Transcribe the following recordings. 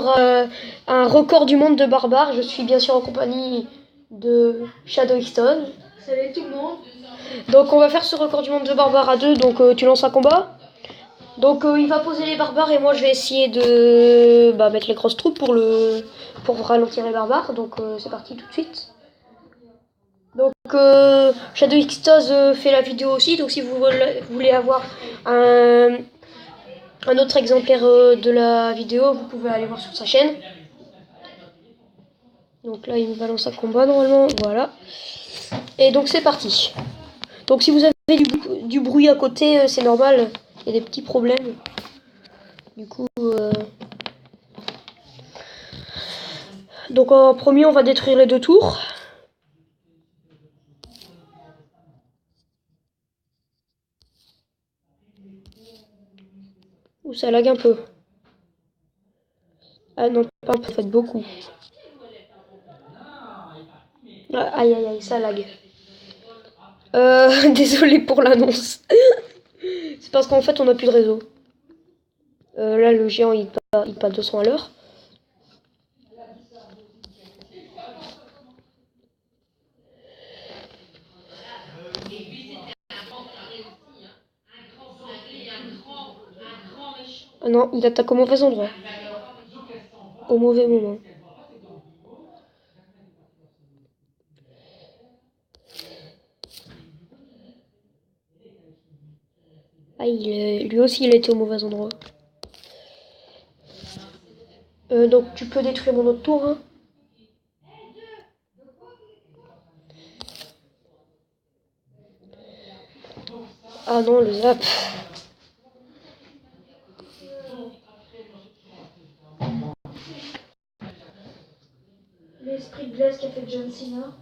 Un record du monde de barbares. Je suis bien sûr en compagnie de Shadow Xton. Salut tout le monde. Donc on va faire ce record du monde de barbares à deux. Donc tu lances un combat. Donc il va poser les barbares et moi je vais essayer de mettre les grosses troupes pour ralentir les barbares. Donc c'est parti tout de suite. Donc Shadow Xton fait la vidéo aussi. Donc si vous voulez avoir un autre exemplaire de la vidéo, vous pouvez aller voir sur sa chaîne. Donc là il me balance un combat normalement, voilà. Et donc c'est parti. Donc si vous avez du bruit à côté, c'est normal, il y a des petits problèmes. Du coup, donc en premier on va détruire les deux tours. Ouh, ça lag un peu. Ah non, pas un peu, faites beaucoup. Ah, aïe aïe aïe, ça lag. Désolé pour l'annonce. C'est parce qu'en fait on n'a plus de réseau. Là le géant il part 200 à l'heure. Ah non, il attaque au mauvais endroit. Au mauvais moment. Ah, lui aussi il a été au mauvais endroit. Donc tu peux détruire mon autre tour. Hein. Ah non, le zap. L'esprit de glace qu'a fait John Cena.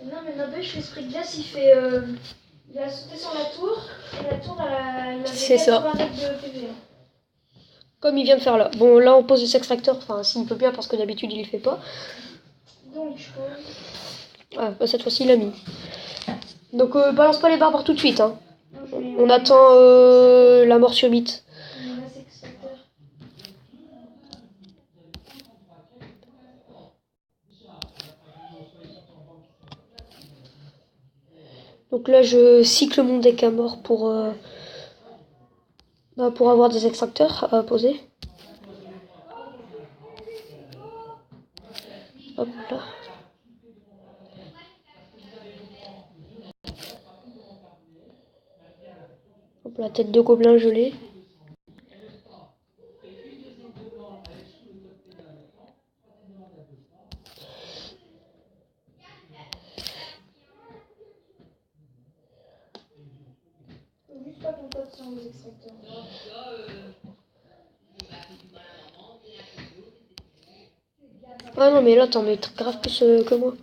Non mais n'empêche, l'esprit de glace il fait... il a sauté sur la tour et la tour il avait 80 mètres de PV. Comme il vient de faire là. Bon là on pose des extracteurs, enfin s'il peut bien parce que d'habitude il les fait pas. Donc je pense... Ah bah cette fois-ci il a mis. Donc balance pas les barbares tout de suite. Hein. On attend la mort subite. Donc là je cycle mon deck à mort pour avoir des extracteurs à poser. Hop là. Hop la tête de gobelin gelée. Ah non mais là t'en mets grave plus que moi.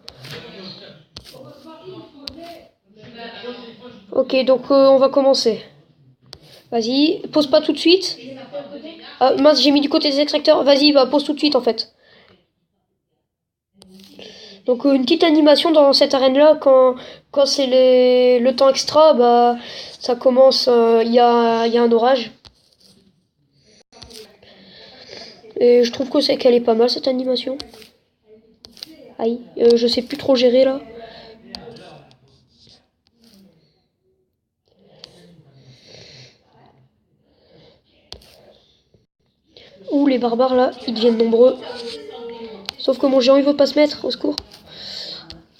Ok donc on va commencer. Vas-y, pose pas tout de suite. Ah mince, j'ai mis du côté des extracteurs. Vas-y, pose tout de suite en fait. Donc une petite animation dans cette arène là quand c'est le temps extra, ça commence, il y a un orage. Et je trouve qu'elle est pas mal cette animation. Aïe, je sais plus trop gérer là. Ouh les barbares là, ils deviennent nombreux. Sauf que mon géant il veut pas se mettre, au secours.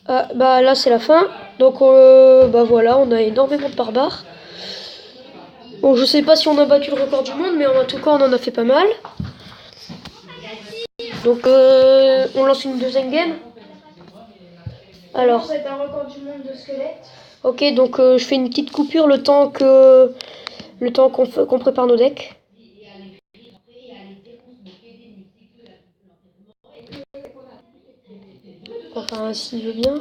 Ah, là c'est la fin. Donc voilà, on a énormément de barbares. Bon je sais pas si on a battu le record du monde, mais en tout cas on en a fait pas mal. Donc on lance une deuxième game. Alors. C'est un record du monde de squelettes. Ok, donc je fais une petite coupure le temps qu'on prépare nos decks. Enfin, s'il veut bien.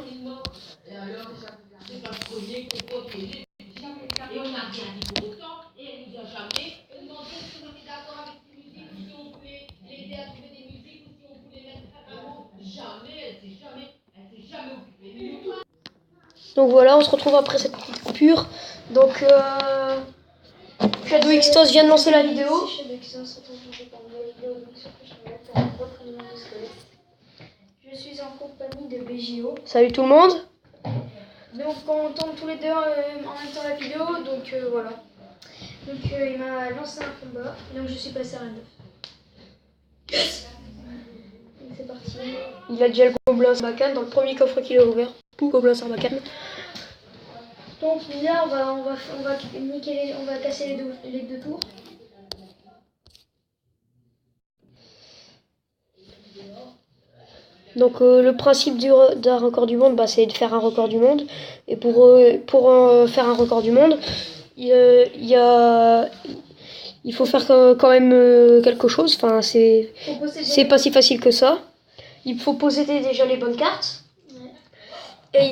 Donc voilà, on se retrouve après cette petite coupure. Donc Shadow Xtos vient de lancer la vidéo. Je suis en compagnie de BGO. Salut tout le monde. Donc on tombe tous les deux en même temps la vidéo, donc voilà. Donc il m'a lancé un combat, donc je suis passé à 9. Yes. Donc c'est parti. Il a déjà le gobelin Sarbacane dans le premier coffre qu'il a ouvert. Tout gobelin Sarbacane. Donc là on va niquer on va casser les deux tours. Donc le principe d'un record du monde, c'est de faire un record du monde. Et pour faire un record du monde, il faut faire quand même quelque chose. Enfin, c'est pas si facile que ça. Il faut posséder déjà les bonnes cartes. Ouais. Et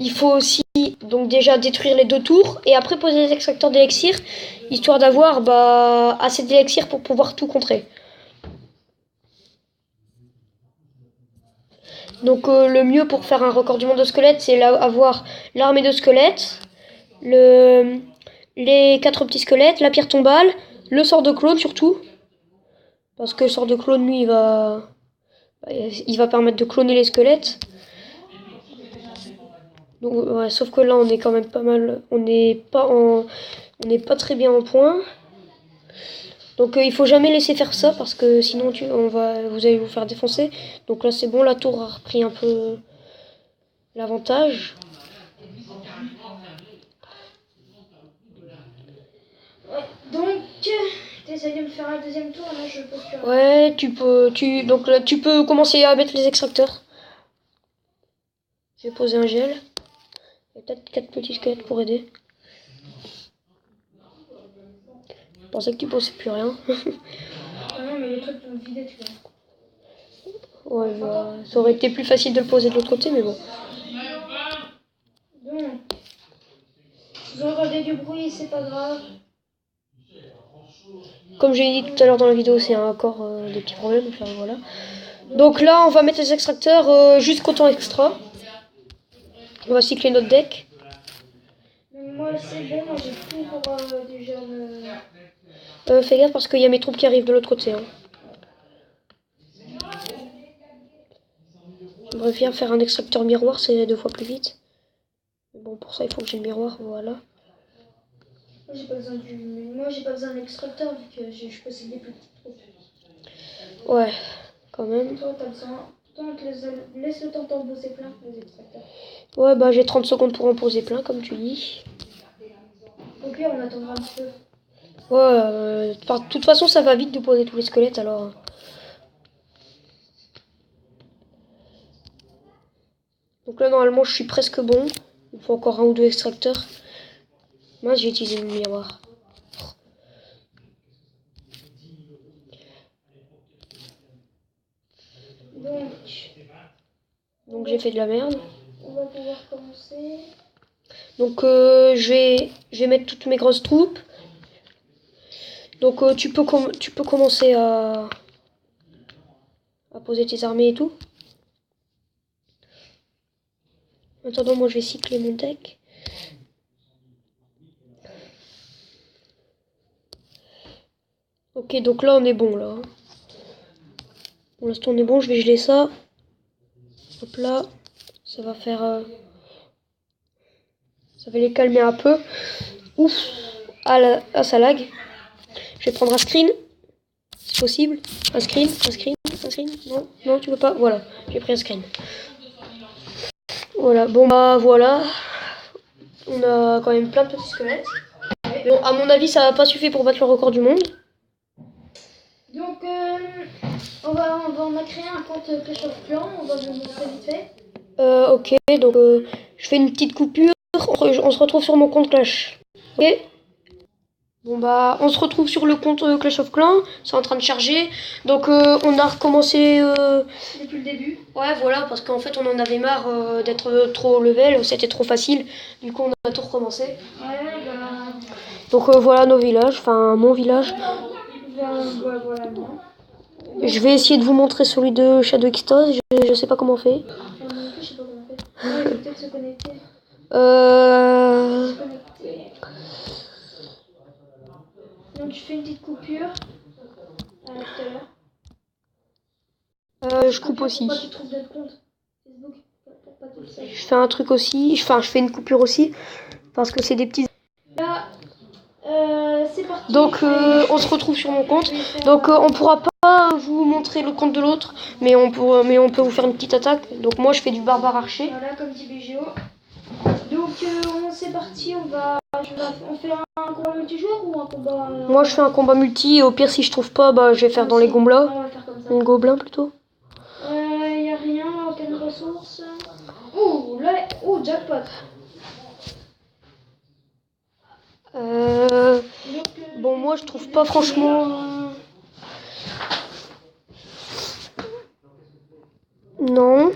il faut aussi donc déjà détruire les deux tours et après poser les extracteurs d'élixir, histoire d'avoir assez d'élixir pour pouvoir tout contrer. Donc le mieux pour faire un record du monde de squelettes, c'est avoir l'armée de squelettes, les 4 petits squelettes, la pierre tombale, le sort de clone surtout. Parce que le sort de clone, lui, il va permettre de cloner les squelettes. Donc, ouais, sauf que là, on est quand même pas mal. On n'est pas très bien en point. Donc il faut jamais laisser faire ça parce que sinon vous allez vous faire défoncer. Donc là c'est bon, la tour a repris un peu l'avantage. Ouais, donc t'essayes de me faire un deuxième tour, là je peux plus. Ouais, donc là tu peux commencer à mettre les extracteurs. Je vais poser un gel. Il y a peut-être 4 petits squelettes pour aider. Je pensais que tu posais plus rien. Ah non, mais les trucs sont vidés, tu vois. Ouais, ça aurait été plus facile de le poser de l'autre côté, mais bon. Donc, vous entendez du bruit, c'est pas grave. Comme j'ai dit tout à l'heure dans la vidéo, c'est encore des petits problèmes. Enfin, voilà. Donc là, on va mettre les extracteurs jusqu'au temps extra. On va cycler notre deck. Moi, c'est bon, moi j'ai tout pour déjà fais gaffe parce qu'il y a mes troupes qui arrivent de l'autre côté. Hein. Je préfère faire un extracteur miroir, c'est 2 fois plus vite. Mais bon, pour ça, il faut que j'ai le miroir, voilà. Moi, j'ai pas besoin de l'extracteur vu que je possède des plus petites troupes. Ouais, quand même. Toi, t'as besoin. Laisse le temps d'en poser plein, les extracteurs. Ouais, j'ai 30 secondes pour en poser plein, comme tu dis. Au pire, on attendra un petit peu. Ouais, de toute façon, ça va vite de poser tous les squelettes, alors. Donc là, normalement, je suis presque bon. Il faut encore 1 ou 2 extracteurs. Moi, j'ai utilisé le miroir. Donc j'ai fait de la merde. On va pouvoir commencer. Donc je vais mettre toutes mes grosses troupes. Donc tu peux commencer à poser tes armées et tout. En attendant, moi je vais cycler mon deck. Ok, donc là on est bon là. Pour l'instant on est bon, je vais geler ça. Hop là, ça va faire... ça va les calmer un peu. Ouf, ça lag. Je vais prendre un screen, si possible. Un screen. Non, tu veux pas. Voilà, j'ai pris un screen. Voilà, bon voilà. On a quand même plein de petits squelettes. Bon, à mon avis, ça va pas suffire pour battre le record du monde. Donc, on a créé un compte Clash of Clans, on va vous montrer vite fait. Ok, donc je fais une petite coupure, on se retrouve sur mon compte Clash. Ok. Bon on se retrouve sur le compte Clash of Clans, c'est en train de charger. Donc on a recommencé... depuis le début. Ouais, voilà, parce qu'en fait on en avait marre d'être trop level, c'était trop facile. Du coup on a tout recommencé. Ouais, donc voilà nos villages, enfin mon village. Voilà. Je vais essayer de vous montrer celui de Shadow Xtos, je sais pas comment on fait. Je sais pas comment on fait. Ouais, il faut peut-être se connecter. Donc je fais une petite coupure. Tout à l'heure. Je coupe aussi. Pour pas qu'ils trouvent notre compte Facebook. Pour pas qu'ils le sachent. Je fais un truc aussi. Enfin, je fais une coupure aussi. Parce que c'est des petits... Là, c'est parti. Donc, on se retrouve sur mon compte. Donc, on pourra pas vous montrer le compte de l'autre. Mais on peut vous faire une petite attaque. Donc, moi, je fais du barbare archer. Voilà, comme dit BGO. Donc, c'est parti. On fait un combat multijoueur ou un combat... Moi, je fais un combat multi. Et au pire, si je trouve pas, bah, je vais faire dans les gobelins. On va faire comme ça. Les gobelins, plutôt. Y a rien, aucune ressource. Oh, là, oh, jackpot. Bon, moi, je trouve pas franchement... Non. Donc,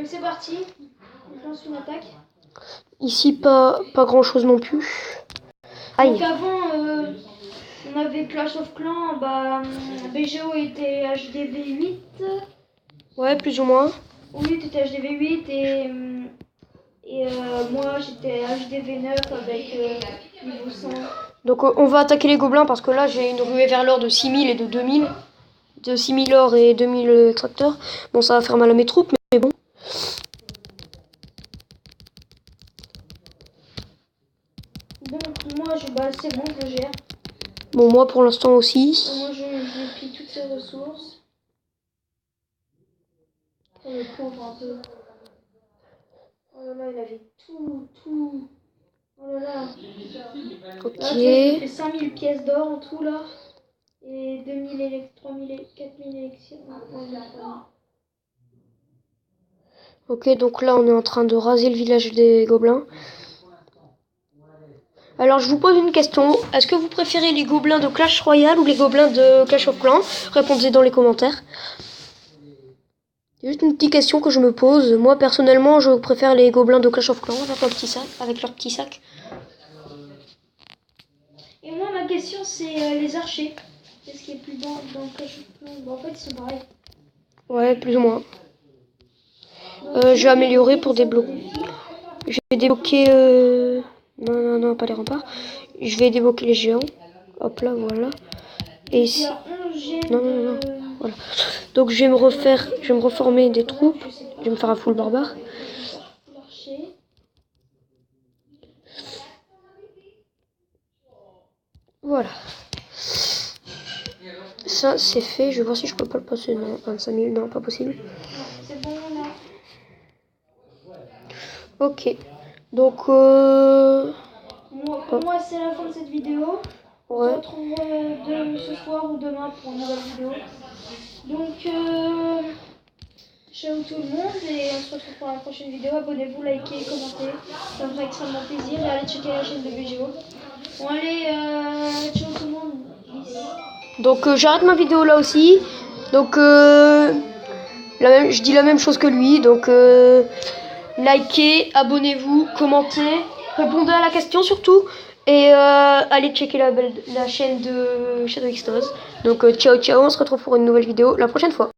c'est parti. On lance une attaque. Ici, pas grand chose non plus. Aïe. Donc, avant, on avait Clash of Clans. Bah, BGO était HDV8. Ouais, plus ou moins. Oui, tu étais HDV8 et moi j'étais HDV9 avec niveau 100. Donc on va attaquer les gobelins parce que là j'ai une ruée vers l'or de 6000 et de 2000. De 6000 or et 2000 extracteurs. Bon, ça va faire mal à mes troupes, mais bon. Donc moi c'est bon, je gère. Bon, moi pour l'instant aussi. Moi je pille toutes ces ressources. Oh, le pauvre un peu. Oh là là, il avait tout. Oh là là. Ok. Là, j'ai fait 5000 pièces d'or en tout là. Et 2000 3000 4000 élections. Ok, donc là on est en train de raser le village des gobelins. Alors je vous pose une question. Est-ce que vous préférez les gobelins de Clash Royale ou les gobelins de Clash of Clans? Répondez dans les commentaires. C'est juste une petite question que je me pose. Moi personnellement je préfère les gobelins de Clash of Clans avec leur petit sac. Et moi ma question c'est les archers. Qu'est-ce qui est plus dans Clash of Clans? Bon, en fait ils sont pareils. Ouais, plus ou moins. Je vais améliorer pour débloquer. Je vais débloquer... Non, pas les remparts. Je vais débloquer les géants. Hop là, voilà. Et ici... Non. Voilà. Donc je vais me reformer des troupes. Je vais me faire un full barbare. Voilà. Ça c'est fait. Je vais voir si je peux pas le passer. Non, 25 000, non, pas possible. C'est bon là. Ok. Donc Pour moi c'est la fin de cette vidéo. On se retrouve ce soir ou demain pour une nouvelle vidéo. Donc ciao tout le monde et on se retrouve pour la prochaine vidéo. Abonnez-vous, likez, commentez. Ça me ferait extrêmement plaisir. Et allez checker la chaîne de BGO. Bon allez, ciao tout le monde. Donc j'arrête ma vidéo là aussi. Donc je dis la même chose que lui. Donc likez, abonnez-vous, commentez, répondez à la question surtout. Et allez checker la chaîne de Shadow Xtos. Donc ciao, on se retrouve pour une nouvelle vidéo la prochaine fois.